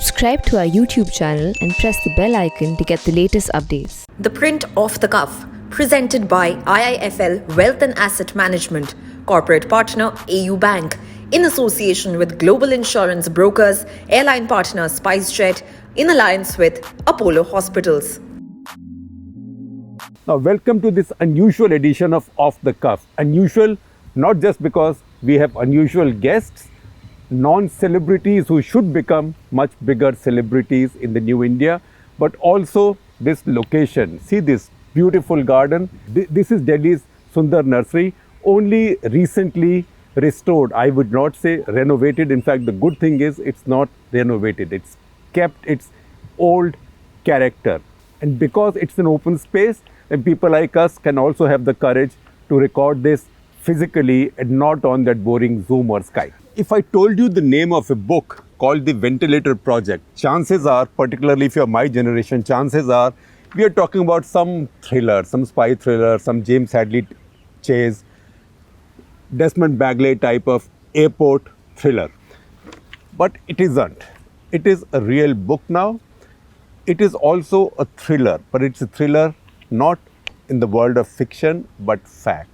Subscribe to our YouTube channel and press the bell icon to get the latest updates. The Print Off the Cuff, presented by IIFL Wealth and Asset Management, corporate partner AU Bank, in association with global insurance brokers, airline partner SpiceJet, in alliance with Apollo Hospitals. Now, welcome to this unusual edition of Off the Cuff. Unusual not just because we have unusual guests, non-celebrities who should become much bigger celebrities in the new India, but also this location. See this beautiful garden. This is Delhi's Sundar Nursery, only recently restored. I would not say renovated. In fact, the good thing is it's not renovated. It's kept its old character. And because it's an open space, then people like us can also have the courage to record this physically and not on that boring Zoom or Skype. If I told you the name of a book called The Ventilator Project, chances are, particularly if you're my generation, chances are we are talking about some thriller, some spy thriller, some James Hadley chase, Desmond Bagley type of airport thriller. But it isn't. It is a real book now. It is also a thriller, but it's a thriller not in the world of fiction, but fact.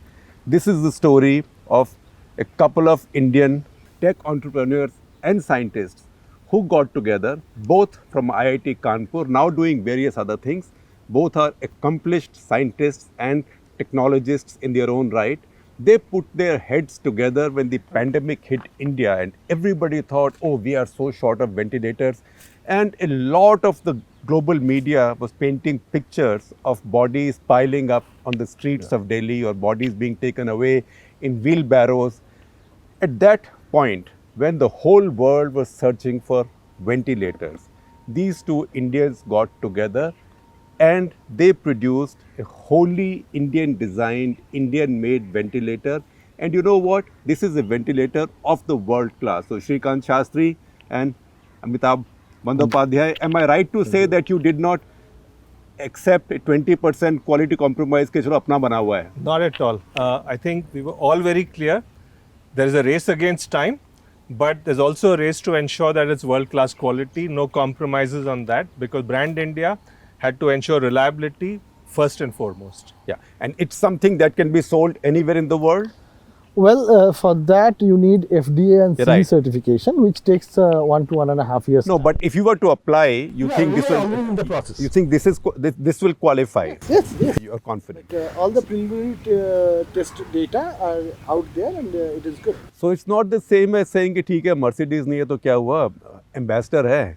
This is the story of a couple of Indian tech entrepreneurs and scientists who got together, both from IIT Kanpur, now doing various other things. Both are accomplished scientists and technologists in their own right. They put their heads together when the pandemic hit India and everybody thought, oh, we are so short of ventilators. And a lot of the global media was painting pictures of bodies piling up on the streets of Delhi or bodies being taken away in wheelbarrows. At that point, when the whole world was searching for ventilators, these two Indians got together and they produced a wholly Indian designed, Indian made ventilator. And you know what? This is a ventilator of the world class. So Srikant Sastri and Amitabha Bandyopadhyay, am I right to say that you did not accept a 20% quality compromise ke chalo apna bana hua hai? Not at all. I think we were all very clear. There is a race against time, but there's also a race to ensure that it's world-class quality, no compromises on that, because Brand India had to ensure reliability first and foremost. Yeah, and it's something that can be sold anywhere in the world? Well, for that you need FDA and CE Right. certification, which takes 1 to 1.5 years. No, but if you were to apply, you think this will in the process. you think this will qualify? Yes, yes. You are confident. All the preliminary test data are out there, and it is good. So it's not the same as saying कि ठीक है Mercedes नहीं है तो क्या हुआ, ambassador है,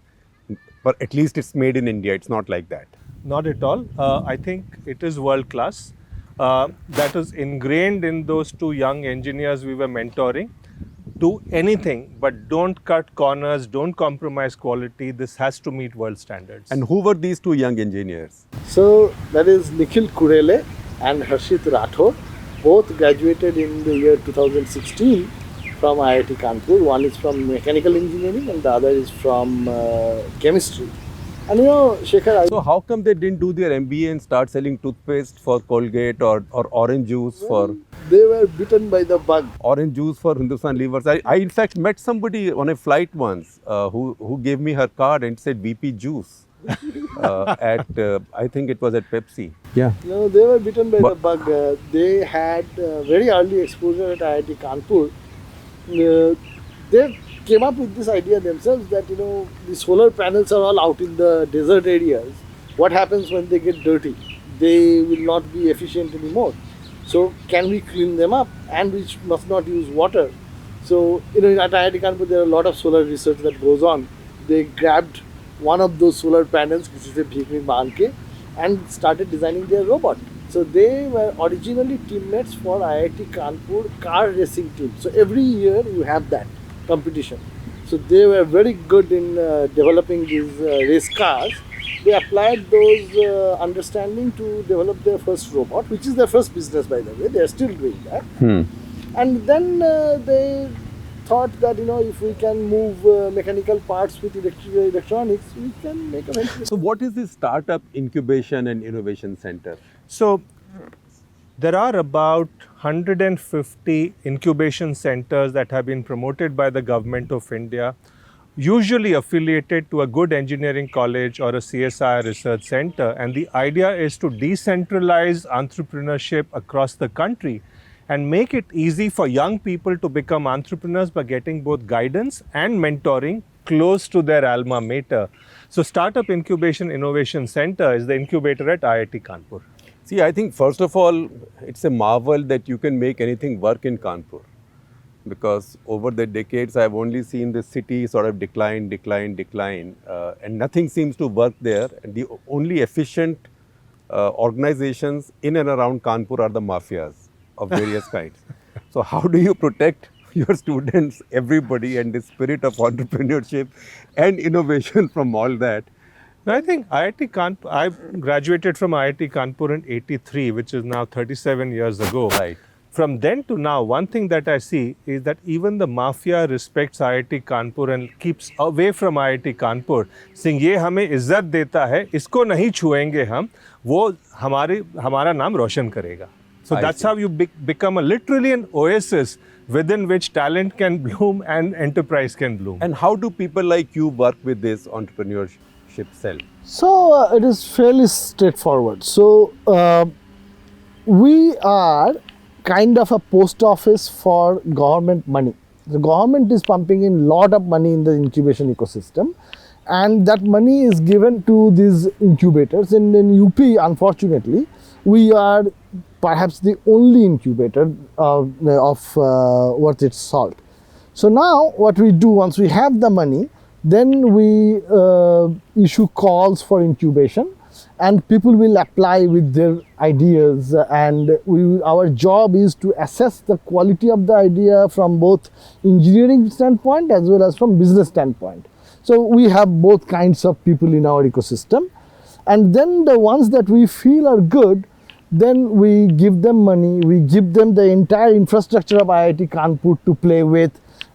but at least it's made in India. It's not like that. Not at all. I think it is world-class. That was ingrained in those two young engineers we were mentoring. Do anything, but don't cut corners, don't compromise quality. This has to meet world standards. And who were these two young engineers? So that is Nikhil Kurele and Harshit Rathore. Both graduated in the year 2016 from IIT Kanpur. One is from mechanical engineering and the other is from chemistry. And you know, Shekhar, So how come they didn't do their MBA and start selling toothpaste for Colgate or orange juice for they were bitten by the bug. Hindustan Levers? I in fact met somebody on a flight once who gave me her card and said VP juice at I think it was at Pepsi. Yeah. No, they were bitten by the bug. They had very early exposure at IIT Kanpur. They came up with this idea themselves that, you know, the solar panels are all out in the desert areas. What happens when they get dirty? They will not be efficient anymore. So can we clean them up, and which must not use water? So, you know, at IIT Kanpur there are a lot of solar research that goes on. They grabbed one of those solar panels, which is a bhikri banke, and started designing their robot. So they were originally teammates for IIT Kanpur car racing team. So every year you have that competition. So they were very good in developing these race cars. They applied those understanding to develop their first robot, which is their first business, by the way. They are still doing that. And then they thought that, you know, if we can move mechanical parts with electronics, we can make a ventilator. So what is this Startup Incubation and Innovation Center? So there are about 150 incubation centers that have been promoted by the government of India usually affiliated to a good engineering college or a CSI research center. And the idea is to decentralize entrepreneurship across the country and make it easy for young people to become entrepreneurs by getting both guidance and mentoring close to their alma mater. So Startup Incubation Innovation Center is the incubator at IIT Kanpur. See, I think first of all, it's a marvel that you can make anything work in Kanpur. Because over the decades, I've only seen the city sort of decline, and nothing seems to work there. And the only efficient organizations in and around Kanpur are the mafias of various kinds. So how do you protect your students, everybody, and the spirit of entrepreneurship and innovation from all that? Now, I think IIT Kanpur, I graduated from IIT Kanpur in '83, which is now 37 years ago. Right. From then to now, one thing that I see is that even the mafia respects IIT Kanpur and keeps away from IIT Kanpur, saying ये हमें इज्जत देता है, इसको नहीं छुएंगे हम, वो हमारा नाम रोशन करेगा. So that's how you become literally an oasis within which talent can bloom and enterprise can bloom. And how do people like you work with this entrepreneurship cell? So it is fairly straightforward. So we are kind of a post office for government money. The government is pumping in a lot of money in the incubation ecosystem, and that money is given to these incubators. And in UP, unfortunately, we are perhaps the only incubator of worth its salt. So now what we do, once we have the money, then we issue calls for incubation, and people will apply with their ideas, and our job is to assess the quality of the idea from both engineering standpoint as well as from business standpoint. So we have both kinds of people in our ecosystem, and then the ones that we feel are good, then we give them money, we give them the entire infrastructure of IIT Kanpur to play with.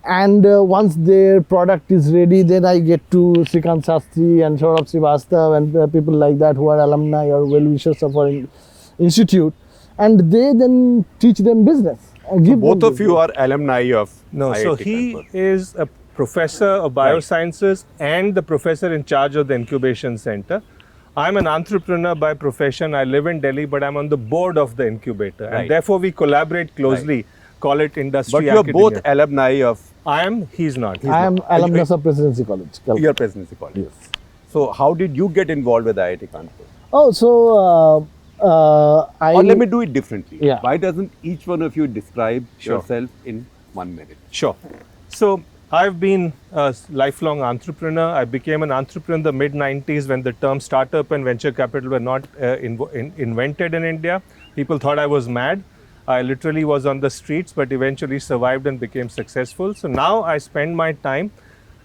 And once their product is ready, then I get to Srikant Sastri and Saurabh Srivastav and people like that who are alumni or well-wishers of our institute, and they then teach them business. Both of you are alumni of IIT So he Kanpur. is a professor of biosciences and the professor in charge of the incubation center. I'm an entrepreneur by profession. I live in Delhi, but I'm on the board of the incubator, and therefore we collaborate closely. Call it industry. But you're academia. both alumni of. I am. He's not. I am alumnus of Presidency College. Your Presidency College. Yes. So how did you get involved with IIT Kanpur? Oh, so Or let me do it differently. Yeah. Why doesn't each one of you describe yourself in 1 minute? Sure. So I've been a lifelong entrepreneur. I became an entrepreneur in the mid-90s when the term startup and venture capital were not invented in India. People thought I was mad. I literally was on the streets, but eventually survived and became successful. So now I spend my time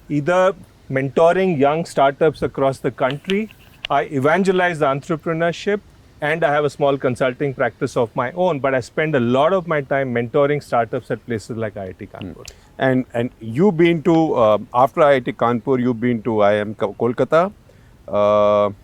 either mentoring young startups across the country, I evangelize the entrepreneurship, and I have a small consulting practice of my own, but I spend a lot of my time mentoring startups at places like IIT Kanpur. And you've been to, after IIT Kanpur, you've been to IIM Kolkata.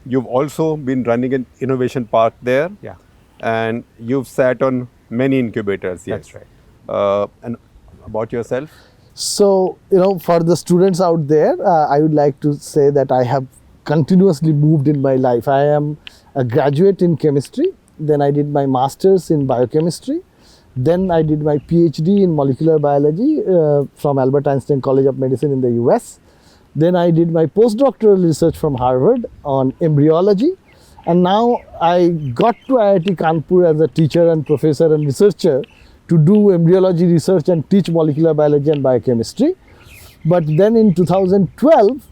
You've also been running an innovation park there. Yeah. And you've sat on many incubators. That's right. And about yourself? So, for the students out there, I would like to say that I have continuously moved in my life. I am a graduate in chemistry, then I did my master's in biochemistry, then I did my PhD in molecular biology from Albert Einstein College of Medicine in the US. Then I did my postdoctoral research from Harvard on embryology. And now I got to IIT Kanpur as a teacher and professor and researcher to do embryology research and teach molecular biology and biochemistry. But then in 2012,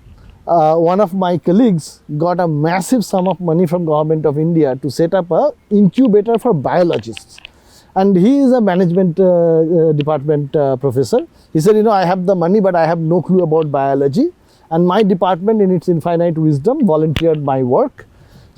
one of my colleagues got a massive sum of money from Government of India to set up an incubator for biologists. And he is a management department professor. He said, I have the money, but I have no clue about biology. And my department, in its infinite wisdom, volunteered my work.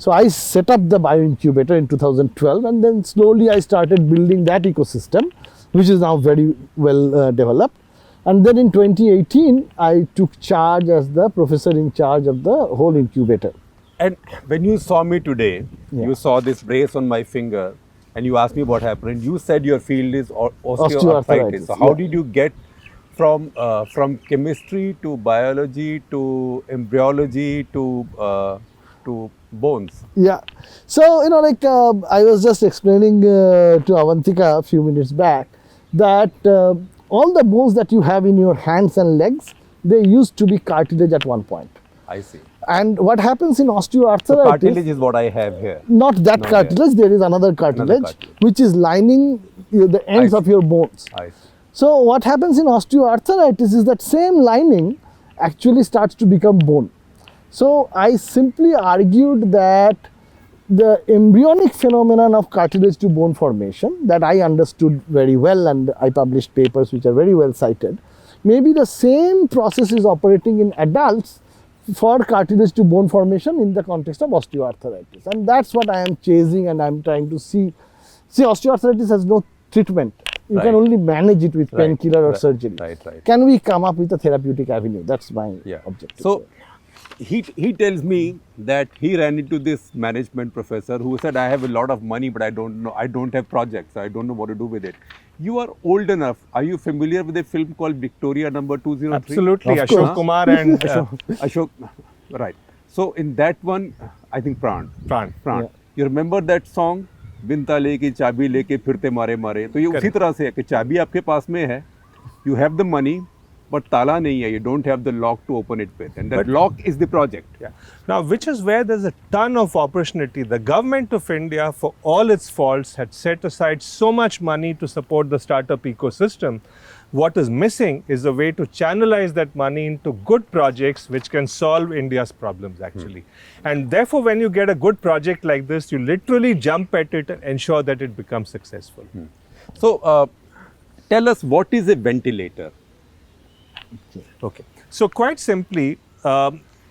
So I set up the bioincubator in 2012, and then slowly I started building that ecosystem, which is now very well developed. And then in 2018, I took charge as the professor in charge of the whole incubator. And when you saw me today, Yeah. you saw this brace on my finger, and you asked me what happened. You said your field is osteoarthritis. Osteoarthritis, So how yeah. did you get from chemistry to biology to embryology to bones. Yeah. So, I was just explaining to Avantika a few minutes back that all the bones that you have in your hands and legs, they used to be cartilage at one point. I see. And what happens in osteoarthritis? So cartilage is what I have here. Not that Not cartilage, there is another cartilage, which is lining the ends of your bones. I see. So what happens in osteoarthritis is that same lining actually starts to become bone. So I simply argued that the embryonic phenomenon of cartilage to bone formation that I understood very well, and I published papers which are very well cited, maybe the same process is operating in adults for cartilage to bone formation in the context of osteoarthritis. And that's what I am chasing, and I'm trying to see. See, osteoarthritis has no treatment. You can only manage it with painkiller or surgery. Can we come up with a therapeutic avenue? That's my objective. So he tells me that he ran into this management professor who said, I have a lot of money, but I don't have projects. I don't know what to do with it. You are old enough. Are you familiar with a film called Victoria number 203? Absolutely. Ashok Kumar and Ashok, right. So in that one, I think Pran. Yeah. You remember that song? बिन ताले की चाबी लेके फिरते मारे मारे. तो ये उसी तरह से है कि चाबी आपके पास में है. You have the money, but ताला नहीं है. You don't have the lock to open it with, and that lock is the project. Yeah. Now, which is where there's a ton of opportunity. The government of India, for all its faults, had set aside so much money to support the startup ecosystem. What is missing is a way to channelize that money into good projects which can solve India's problems actually. And therefore, when you get a good project like this, you literally jump at it and ensure that it becomes successful. So, tell us, what is a ventilator? Okay. So quite simply,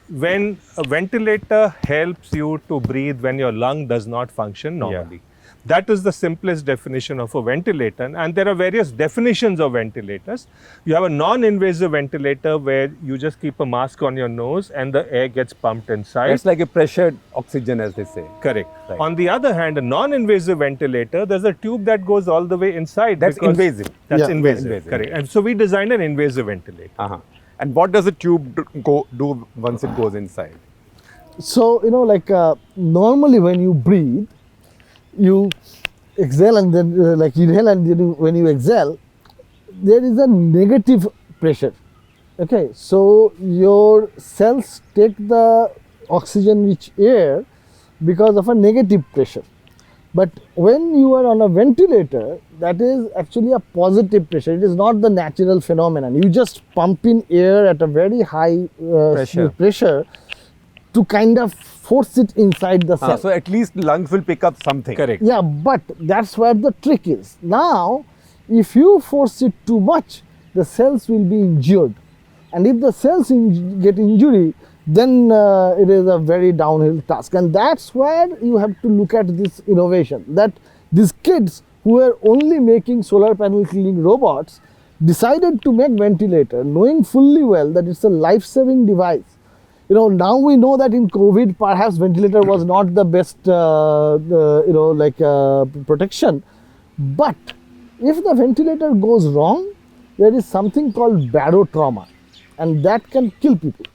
when a ventilator helps you to breathe when your lung does not function normally. That is the simplest definition of a ventilator, and there are various definitions of ventilators. You have a non-invasive ventilator where you just keep a mask on your nose and the air gets pumped inside. It's like a pressured oxygen, as they say. Correct. Right. On the other hand, a non-invasive ventilator, there's a tube that goes all the way inside. That's invasive. That's invasive. Correct. And so we designed an invasive ventilator. And what does a tube do once it goes inside? So, normally when you breathe, you exhale and then inhale, and then when you exhale, there is a negative pressure. Okay, so your cells take the oxygen-rich air because of a negative pressure. But when you are on a ventilator, that is actually a positive pressure. It is not the natural phenomenon. You just pump in air at a very high pressure to kind of force it inside the cell. So at least lungs will pick up something. Correct. Yeah, but that's where the trick is. Now, if you force it too much, the cells will be injured. And if the cells get injury, then it is a very downhill task. And that's where you have to look at this innovation. That these kids who were only making solar panel cleaning robots decided to make ventilator, knowing fully well that it's a life-saving device. Now we know that in COVID, perhaps ventilator was not the best, protection. But if the ventilator goes wrong, there is something called barotrauma, and that can kill people.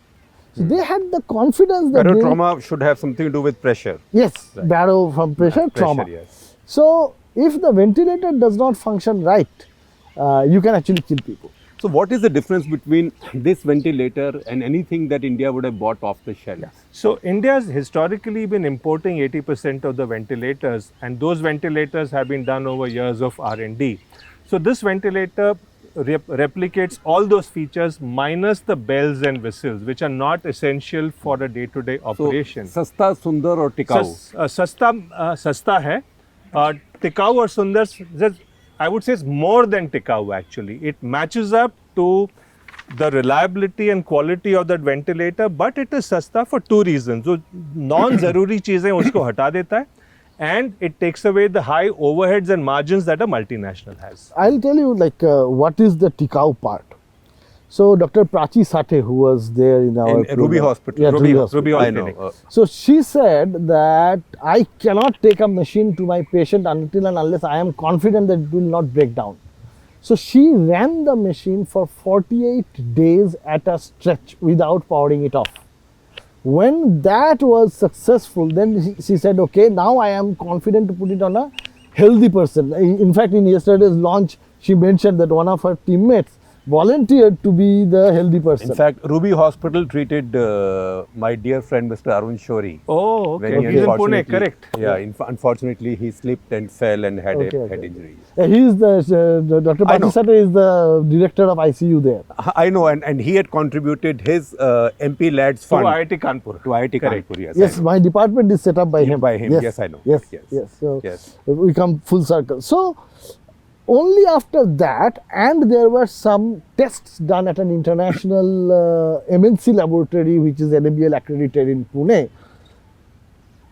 So they had the confidence that barotrauma should have something to do with pressure. Yes, baro from pressure, trauma. Yes. So if the ventilator does not function right, you can actually kill people. So what is the difference between this ventilator and anything that India would have bought off the shelf? So India has historically been importing 80% of the ventilators, and those ventilators have been done over years of R&D. So this ventilator replicates all those features minus the bells and whistles, which are not essential for a day-to-day operation. So, sasta, sundar or tikau? Sasta hai. Tikau or sundar, I would say it's more than tikau actually. It matches up to the reliability and quality of that ventilator, but it is sasta for two reasons. So non-zaruri cheezein usko hata deta hai, and it takes away the high overheads and margins that a multinational has. I'll tell you what is the tikau part. So Dr. Prachi Sathe, who was there in our Ruby Hospital. Yeah, Ruby Hospital. I know. So she said that I cannot take a machine to my patient until and unless I am confident that it will not break down. So she ran the machine for 48 days at a stretch without powering it off. When that was successful, then she said, okay, now I am confident to put it on a healthy person. In fact, in yesterday's launch, she mentioned that one of her teammates volunteered to be the healthy person. In fact, Ruby Hospital treated my dear friend Mr. Arun Shori. Oh, okay. When he He's in Pune, unfortunately- correct. Yeah, unfortunately he slipped and fell and had head injuries. He is the Dr. I know. Patisata is the director of ICU there. I know, and he had contributed his MP Lads To fund IIT Kanpur. to IIT Correct. Kanpur. Yes, Yes, I know. my department is set up by him. By him, yes, I know. Yes, Yes. yes. So Yes. we come full circle. So only after that, and there were some tests done at an international MNC laboratory, which is NABL accredited in Pune,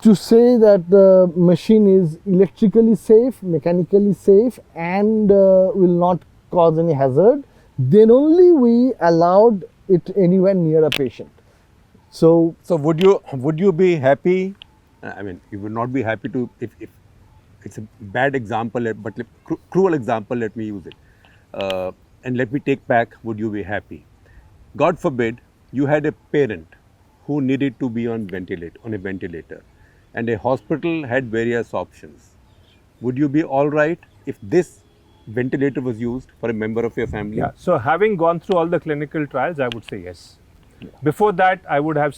to say that the machine is electrically safe, mechanically safe, and will not cause any hazard. Then only we allowed it anywhere near a patient. So So would you be happy? I mean, you would not be happy to if it's a bad example, but cruel example. Let me use it, and let me take back. Would you be happy? God forbid you had a parent who needed to be on a ventilator, and a hospital had various options. Would you be all right if this ventilator was used for a member of your family? Yeah. So having gone through all the clinical trials, I would say yes. Before that, I would have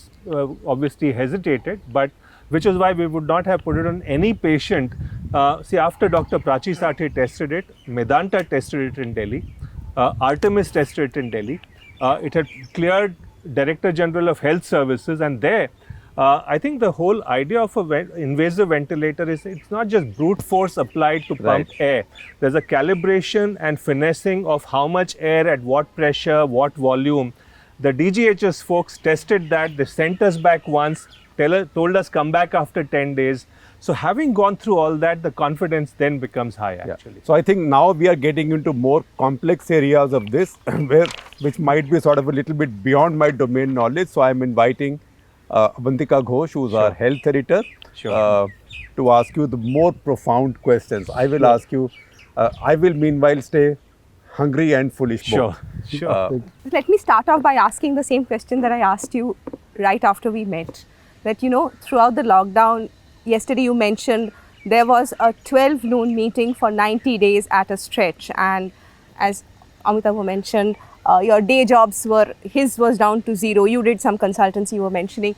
obviously hesitated, but which is why we would not have put it on any patient. See, after Dr. Prachi Sathe tested it, Medanta tested it in Delhi, Artemis tested it in Delhi. It had cleared Director General of Health Services, and there, I think the whole idea of an invasive ventilator is it's not just brute force applied to pump air. There's a calibration and finessing of how much air at what pressure, what volume. The DGHS folks tested that. They sent us back once, told us come back after 10 days. So having gone through all that, the confidence then becomes high actually. So I think now we are getting into more complex areas of this, which might be sort of a little bit beyond my domain knowledge. So I'm inviting Avantika Ghosh, who's our health editor, to ask you the more profound questions. I will ask you. I will meanwhile stay hungry and foolish. Sure. Let me start off by asking the same question that I asked you right after we met. That, throughout the lockdown, yesterday you mentioned there was a 12 noon meeting for 90 days at a stretch. And as Amitabha mentioned, your day jobs his was down to zero. You did some consultancy you were mentioning.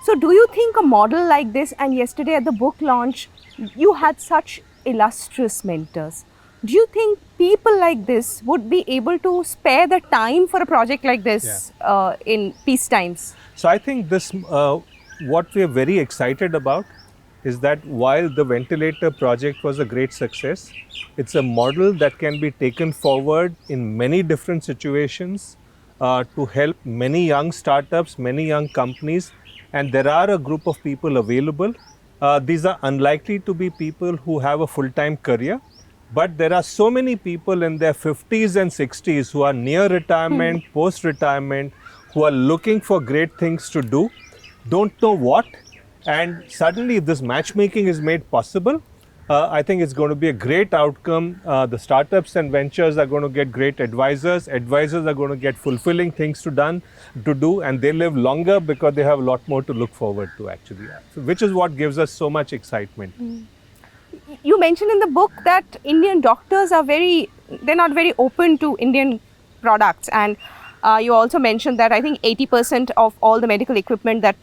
So do you think a model like this, and yesterday at the book launch, you had such illustrious mentors. Do you think people like this would be able to spare the time for a project like this in peace times? So I think this, what we are very excited about is that while the ventilator project was a great success, it's a model that can be taken forward in many different situations to help many young startups, many young companies, and there are a group of people available. These are unlikely to be people who have a full-time career, but there are so many people in their 50s and 60s who are near retirement, post-retirement, who are looking for great things to do, don't know what, and suddenly if this matchmaking is made possible, I think it's going to be a great outcome. The startups and ventures are going to get great advisors. Advisors are going to get fulfilling things to do, and they live longer because they have a lot more to look forward to actually, so, which is what gives us so much excitement. You mentioned in the book that Indian doctors are they're not very open to Indian products, and you also mentioned that I think 80% of all the medical equipment that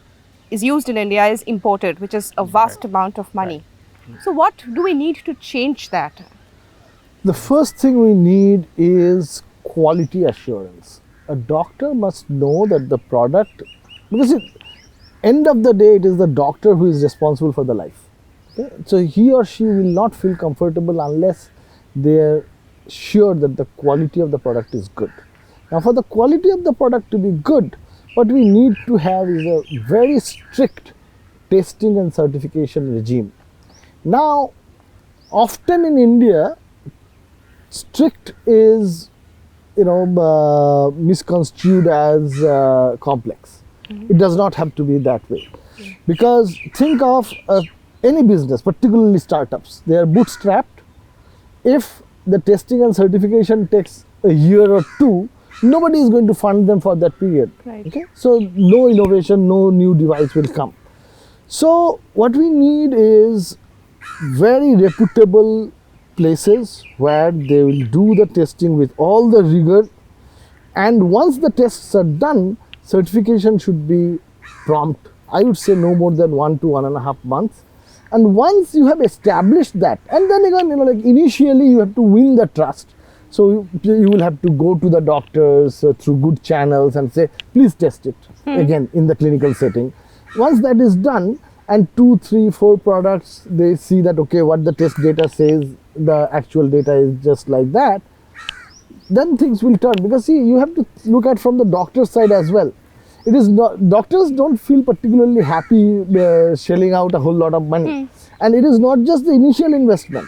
is used in India is imported, which is a vast amount of money. So what do we need to change that? The first thing we need is quality assurance. A doctor must know that the product, because at the end of the day, it is the doctor who is responsible for the life. Okay? So he or she will not feel comfortable unless they are sure that the quality of the product is good. Now, for the quality of the product to be good, what we need to have is a very strict testing and certification regime. Now, often in India, strict is, misconstrued as complex. It does not have to be that way. Because think of any business, particularly startups, they are bootstrapped. If the testing and certification takes a year or two, nobody is going to fund them for that period. Right. Okay, so no innovation, no new device will come. So what we need is very reputable places where they will do the testing with all the rigor, and once the tests are done, certification should be prompt. I would say no more than 1 to 1.5 months. And once you have established that, and then again, like initially you have to win the trust. So you will have to go to the doctors through good channels and say, please test it again in the clinical setting. Once that is done, and 2, 3, 4 products, they see that, okay, what the test data says, the actual data is just like that, then things will turn. Because see, you have to look at from the doctor's side as well. It is not, doctors don't feel particularly happy shelling out a whole lot of money. And it is not just the initial investment.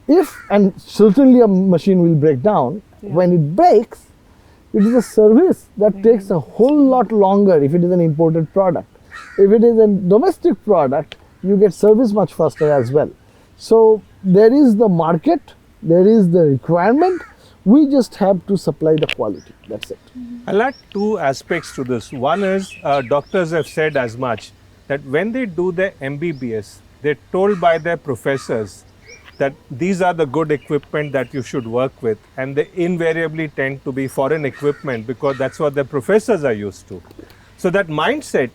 If, and certainly a machine will break down, when it breaks, it is a service that takes a whole lot longer if it is an imported product. If it is a domestic product, you get service much faster as well. So there is the market, there is the requirement, we just have to supply the quality, that's it. I'll add 2 aspects to this. One is, doctors have said as much, that when they do their MBBS, they're told by their professors that these are the good equipment that you should work with, and they invariably tend to be foreign equipment because that's what their professors are used to. So that mindset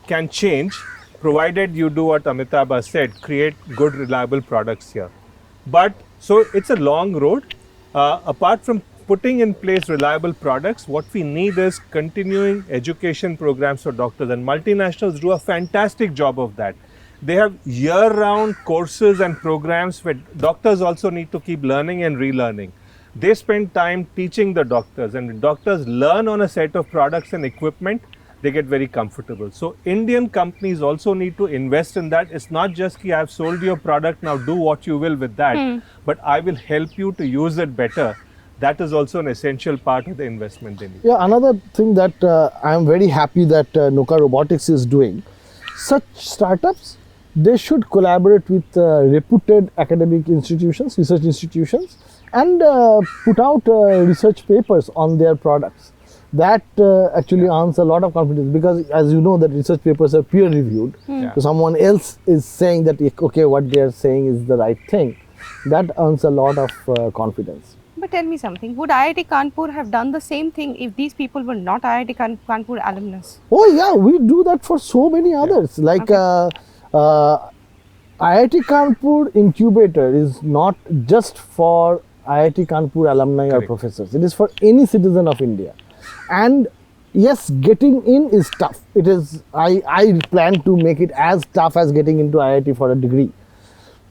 can change provided you do what Amitabha said, create good reliable products here. But so it's a long road. Apart from putting in place reliable products, what we need is continuing education programs for doctors, and multinationals do a fantastic job of that. They have year-round courses and programs where doctors also need to keep learning and relearning. They spend time teaching the doctors, and when doctors learn on a set of products and equipment, they get very comfortable. So Indian companies also need to invest in that. It's not just I have sold you a product, now do what you will with that, but I will help you to use it better. That is also an essential part of the investment they need. Yeah, another thing that I am very happy that Noka Robotics is doing, such startups, they should collaborate with reputed academic institutions, research institutions, and put out research papers on their products. That actually earns a lot of confidence, because as you know that research papers are peer reviewed. So someone else is saying that, okay, what they are saying is the right thing. That earns a lot of confidence. But tell me something, would IIT Kanpur have done the same thing if these people were not IIT Kanpur alumnus? Oh yeah, we do that for so many others. Like IIT Kanpur incubator is not just for IIT Kanpur alumni or professors. It is for any citizen of India. And yes, getting in is tough. It is. I plan to make it as tough as getting into IIT for a degree.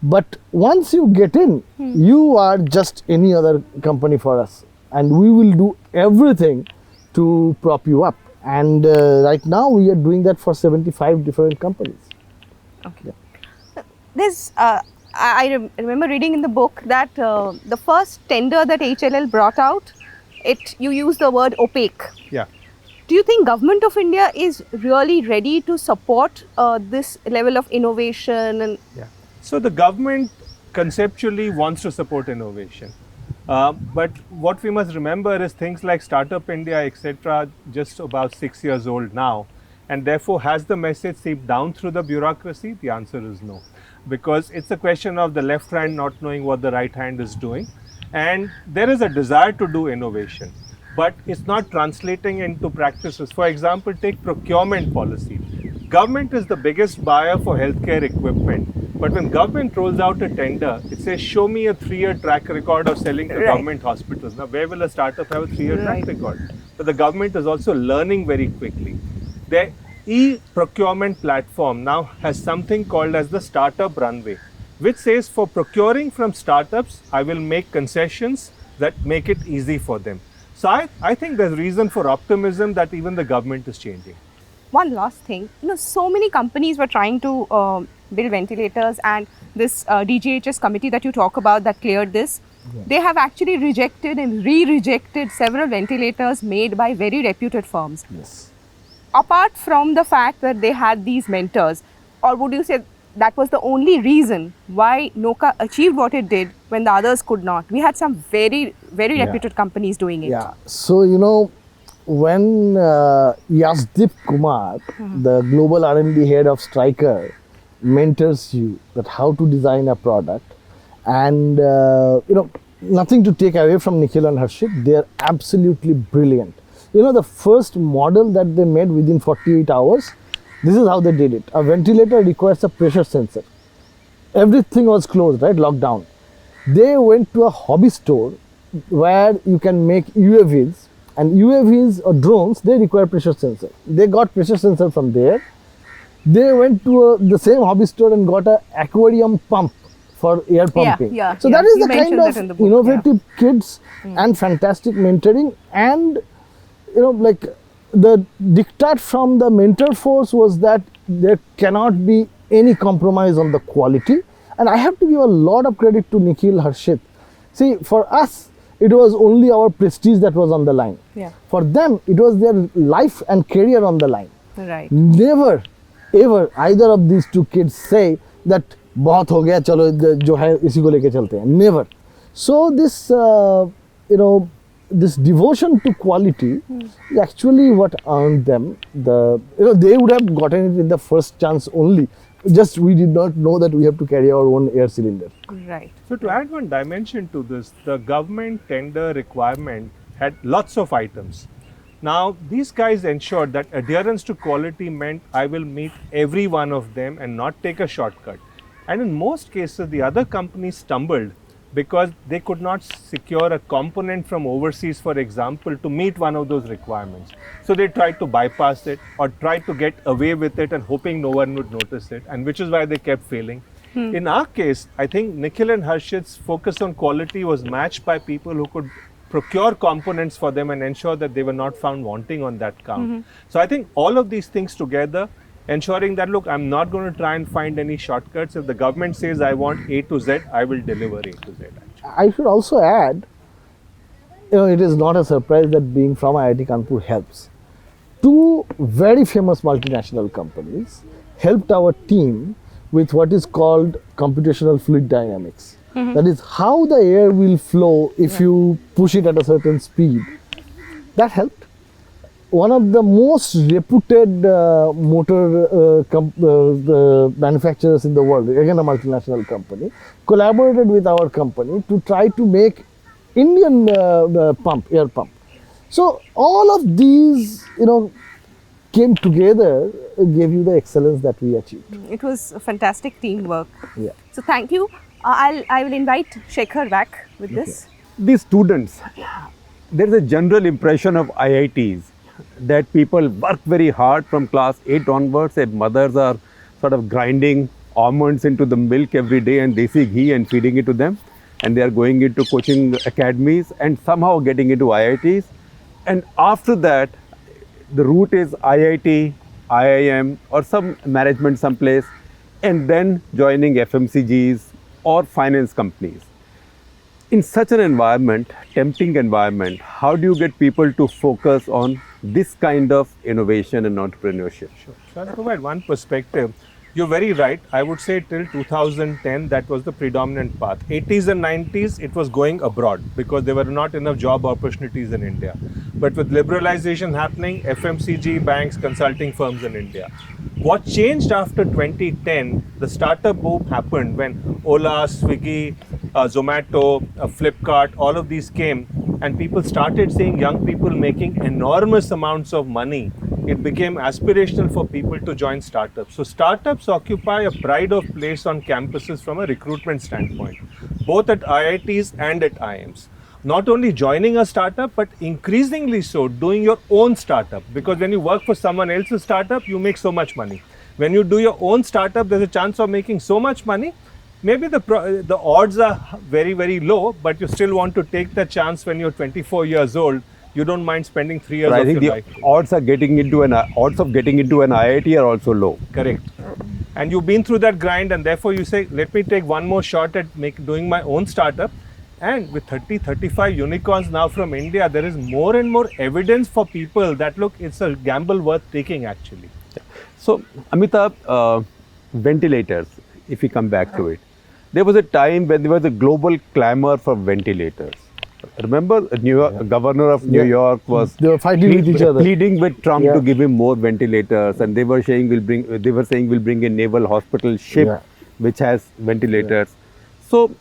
But once you get in, you are just any other company for us, and we will do everything to prop you up. And right now we are doing that for 75 different companies. Okay. There's, I remember reading in the book that the first tender that HLL brought out, you use the word opaque. Yeah. Do you think Government of India is really ready to support this level of innovation? And So the government conceptually wants to support innovation. But what we must remember is things like Startup India, etc., just about 6 years old now, and therefore has the message seeped down through the bureaucracy? The answer is no, because it's a question of the left hand not knowing what the right hand is doing, and there is a desire to do innovation, but it's not translating into practices. For example, take procurement policy. Government is the biggest buyer for healthcare equipment. But when government rolls out a tender, it says, show me a 3-year track record of selling to government hospitals. Now, where will a startup have a 3-year track record? But the government is also learning very quickly. The e-procurement platform now has something called as the Startup Runway, which says for procuring from startups, I will make concessions that make it easy for them. So I think there's reason for optimism that even the government is changing. one last thing, so many companies were trying to build ventilators, and this DGHS committee that you talk about that cleared this, they have actually rejected and re-rejected several ventilators made by very reputed firms. Yes. Apart from the fact that they had these mentors, or would you say that was the only reason why Noka achieved what it did when the others could not. We had some very reputed companies doing it. Yeah. So, when Yasdeep Kumar, the global R&D head of Stryker, mentors you that how to design a product, and nothing to take away from Nikhil and Harshit, they are absolutely brilliant. The first model that they made within 48 hours, this is how they did it. A ventilator requires a pressure sensor. Everything was closed, right? Lockdown. They went to a hobby store where you can make UAVs, and UAVs or drones, they require pressure sensor. They got pressure sensor from there. They went to the same hobby store and got an aquarium pump for air pumping. So that is the kind of innovative kids and fantastic mentoring, and like the diktat from the mentor force was that there cannot be any compromise on the quality. And I have to give a lot of credit to Nikhil, Harshit. See, for us, it was only our prestige that was on the line. For them, it was their life and career on the line. Right. Never, ever, either of these two kids say that बहुत हो गया चलो जो है इसी को लेके चलते हैं. Never. So this this devotion to quality is actually what earned them they would have gotten it in the first chance only. Just we did not know that we have to carry our own air cylinder. Right. So to add one dimension to this, the government tender requirement had lots of items. Now these guys ensured that adherence to quality meant I will meet every one of them and not take a shortcut. And in most cases, the other companies stumbled because they could not secure a component from overseas, for example, to meet one of those requirements. So they tried to bypass it or tried to get away with it and hoping no one would notice it, and which is why they kept failing. In our case, I think Nikhil and Harshit's focus on quality was matched by people who could procure components for them and ensure that they were not found wanting on that count. So I think all of these things together, ensuring that, look, I'm not going to try and find any shortcuts. If the government says I want A to Z, I will deliver A to Z. I should also add, it is not a surprise that being from IIT Kanpur helps. Two very famous multinational companies helped our team with what is called computational fluid dynamics. That is how the air will flow if you push it at a certain speed. That helped. One of the most reputed motor manufacturers in the world, again a multinational company, collaborated with our company to try to make Indian air pump. So all of these, came together, gave you the excellence that we achieved. It was a fantastic teamwork. Yeah. So thank you. I will invite Shekhar back with this. These students, there is a general impression of IITs that people work very hard from class 8 onwards, and mothers are sort of grinding almonds into the milk every day and desi ghee and feeding it to them, and they are going into coaching academies and somehow getting into IITs, and after that the route is IIT, IIM or some management someplace, and then joining FMCGs or finance companies. In such an environment, tempting environment, how do you get people to focus on this kind of innovation and entrepreneurship? Sure. So I'll provide one perspective. You're very right. I would say till 2010, that was the predominant path. 80s and 90s, it was going abroad because there were not enough job opportunities in India. But with liberalization happening, FMCG, banks, consulting firms in India. What changed after 2010, the startup boom happened when Ola, Swiggy, Zomato, Flipkart, all of these came, and people started seeing young people making enormous amounts of money. It became aspirational for people to join startups. So startups occupy a pride of place on campuses from a recruitment standpoint, both at IITs and at IIMs. Not only joining a startup, but increasingly so doing your own startup. Because when you work for someone else's startup, you make so much money. When you do your own startup, there's a chance of making so much money. Maybe the odds are very, very low, but you still want to take the chance when you're 24 years old. You don't mind spending 3 years of your life. I think the odds of getting into an IIT are also low. Correct. And you've been through that grind, and therefore you say, let me take one more shot at doing my own startup. And with 35 unicorns now from India, there is more and more evidence for people that, look, it's a gamble worth taking actually. So, Amitabh, ventilators, if we come back to it, there was a time when there was a global clamor for ventilators. Remember, Governor of New York was They were fighting with each other. pleading with Trump Yeah. to give him more ventilators, and they were saying we'll bring a naval hospital ship Yeah. which has ventilators. So,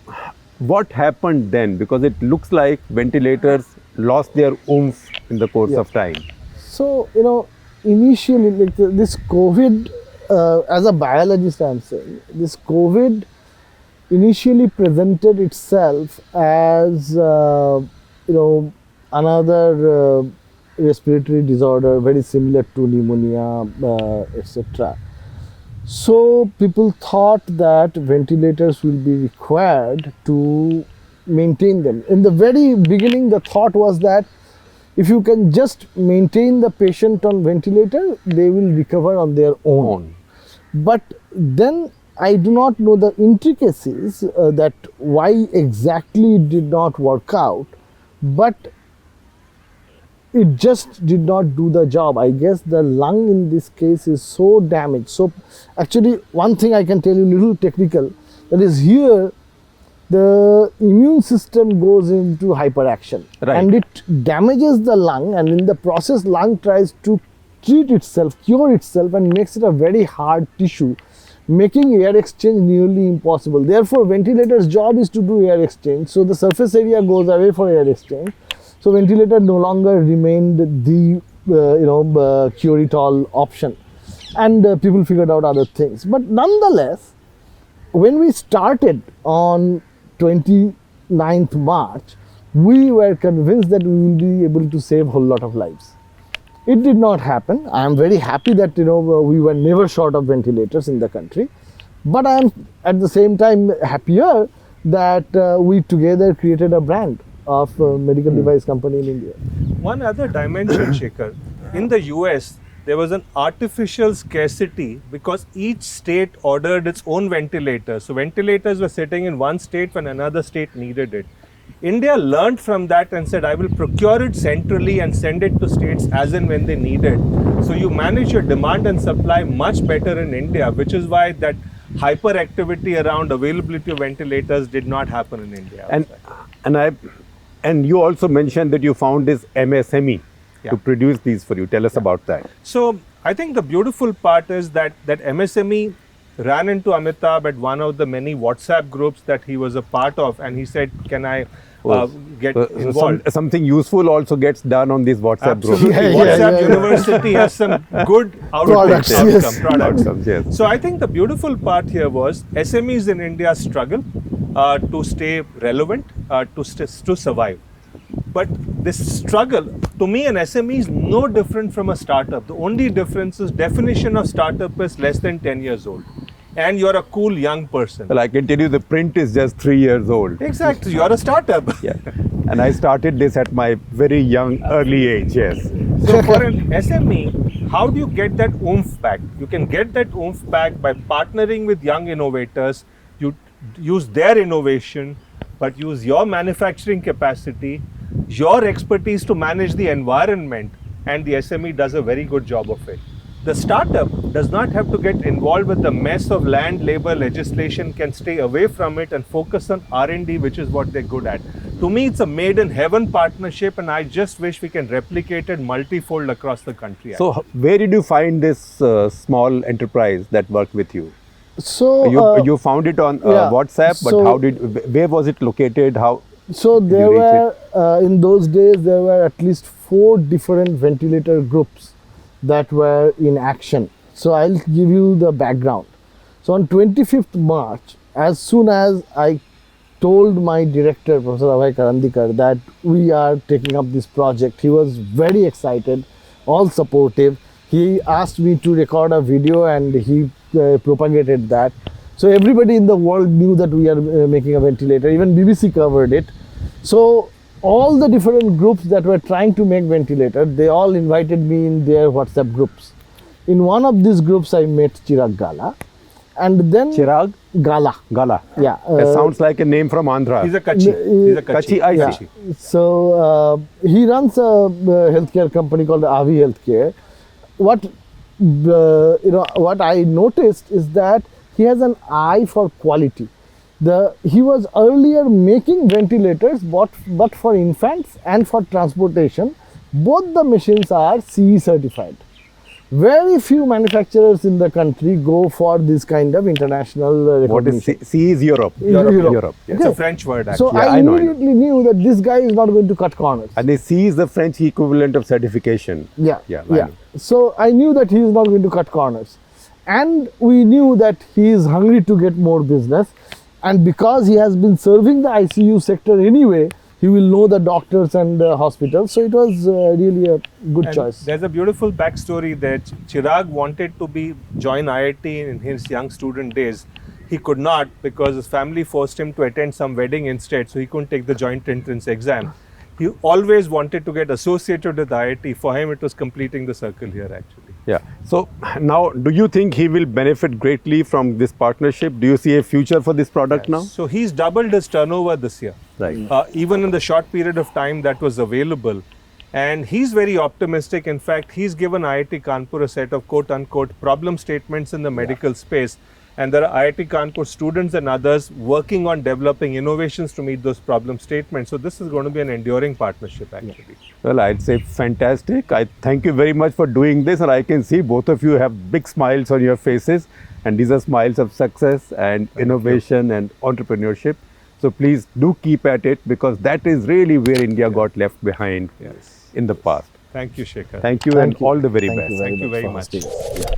what happened then? Because it looks like ventilators lost their oomph in the course of time. So, initially, like this COVID, as a biologist, I'm saying, this COVID initially presented itself as, another respiratory disorder very similar to pneumonia, etc. So, people thought that ventilators will be required to maintain them. In the very beginning, the thought was that if you can just maintain the patient on ventilator, they will recover on their own. But then I do not know the intricacies that why exactly it did not work out, but it just did not do the job. I guess the lung in this case is so damaged. So actually, one thing I can tell you, little technical, that is here the immune system goes into hyperaction, and it damages the lung, and in the process lung tries to treat itself, cure itself, and makes it a very hard tissue, making air exchange nearly impossible. Therefore, ventilator's job is to do air exchange, so the surface area goes away for air exchange. So ventilator no longer remained the cure-it-all option, and people figured out other things. But nonetheless, when we started on 29th March, we were convinced that we will be able to save a whole lot of lives. It did not happen. I am very happy that we were never short of ventilators in the country, but I am at the same time happier that we together created a brand of a medical device company in India. One other dimension, Shekhar, in the US, there was an artificial scarcity because each state ordered its own ventilators. So ventilators were sitting in one state when another state needed it. India learned from that and said, I will procure it centrally and send it to states as and when they need it. So you manage your demand and supply much better in India, which is why that hyperactivity around availability of ventilators did not happen in India. And you also mentioned that you found this MSME to produce these for you. Tell us about that. So I think the beautiful part is that MSME ran into Amitabh at one of the many WhatsApp groups that he was a part of, and he said, can I get involved? Something useful also gets done on these WhatsApp groups. Absolutely. WhatsApp University has some good Products. Yes. So I think the beautiful part here was SMEs in India struggle to stay relevant, to survive. But this struggle, to me, an SME is no different from a startup. The only difference is definition of startup is less than 10 years old. And you're a cool young person. Well, I can tell you the print is just 3 years old. Exactly, you're a startup. Yeah. And I started this at my very young, early age, yes. So for an SME, how do you get that oomph back? You can get that oomph back by partnering with young innovators. You use their innovation, but use your manufacturing capacity, your expertise to manage the environment, and the SME does a very good job of it. The startup does not have to get involved with the mess of land, labor, legislation, can stay away from it and focus on R&D, which is what they're good at. To me, it's a made in heaven partnership, and I just wish we can replicate it multifold across the country. So where did you find this small enterprise that worked with you? So you found it on WhatsApp, but where was it located? So there were, in those days, there were at least 4 different ventilator groups that were in action. So I'll give you the background. So on 25th March, as soon as I told my director, Professor Abhay Karandikar, that we are taking up this project, he was very excited, all supportive. He asked me to record a video and he propagated that. So everybody in the world knew that we are making a ventilator, even BBC covered it. So all the different groups that were trying to make ventilator, they all invited me in their WhatsApp groups. In one of these groups, I met Chirag Gala, and then Chirag Gala. Gala. Yeah, That sounds like a name from Andhra. He's a Kachi. He's a Kachi. I see. So he runs a healthcare company called Avi Healthcare. What I noticed is that he has an eye for quality. He was earlier making ventilators, but for infants and for transportation. Both the machines are CE certified. Very few manufacturers in the country go for this kind of international recognition. What is C is Europe. Europe. It's a French word actually. So I immediately knew that this guy is not going to cut corners. And the C is the French equivalent of certification. Yeah. I know. So I knew that he is not going to cut corners. And we knew that he is hungry to get more business. And because he has been serving the ICU sector anyway, he will know the doctors and hospitals. So it was really a good And choice. there's a beautiful backstory that Chirag wanted to join IIT in his young student days. He could not because his family forced him to attend some wedding instead, so he couldn't take the joint entrance exam. He always wanted to get associated with IIT. For him, it was completing the circle here actually. Yeah. So now, do you think he will benefit greatly from this partnership? Do you see a future for this product now? So he's doubled his turnover this year. Right. Even in the short period of time that was available. And he's very optimistic. In fact, he's given IIT Kanpur a set of quote-unquote problem statements in the medical space. And there are IIT Kanpur students and others working on developing innovations to meet those problem statements. So this is going to be an enduring partnership actually. Well, I'd say fantastic. I thank you very much for doing this. And I can see both of you have big smiles on your faces. And these are smiles of success and innovation and entrepreneurship. So please do keep at it, because that is really where India got left behind in the past. Thank you, Shekhar. Thank you and all the very best. Thank you very for much. hosting. Yeah.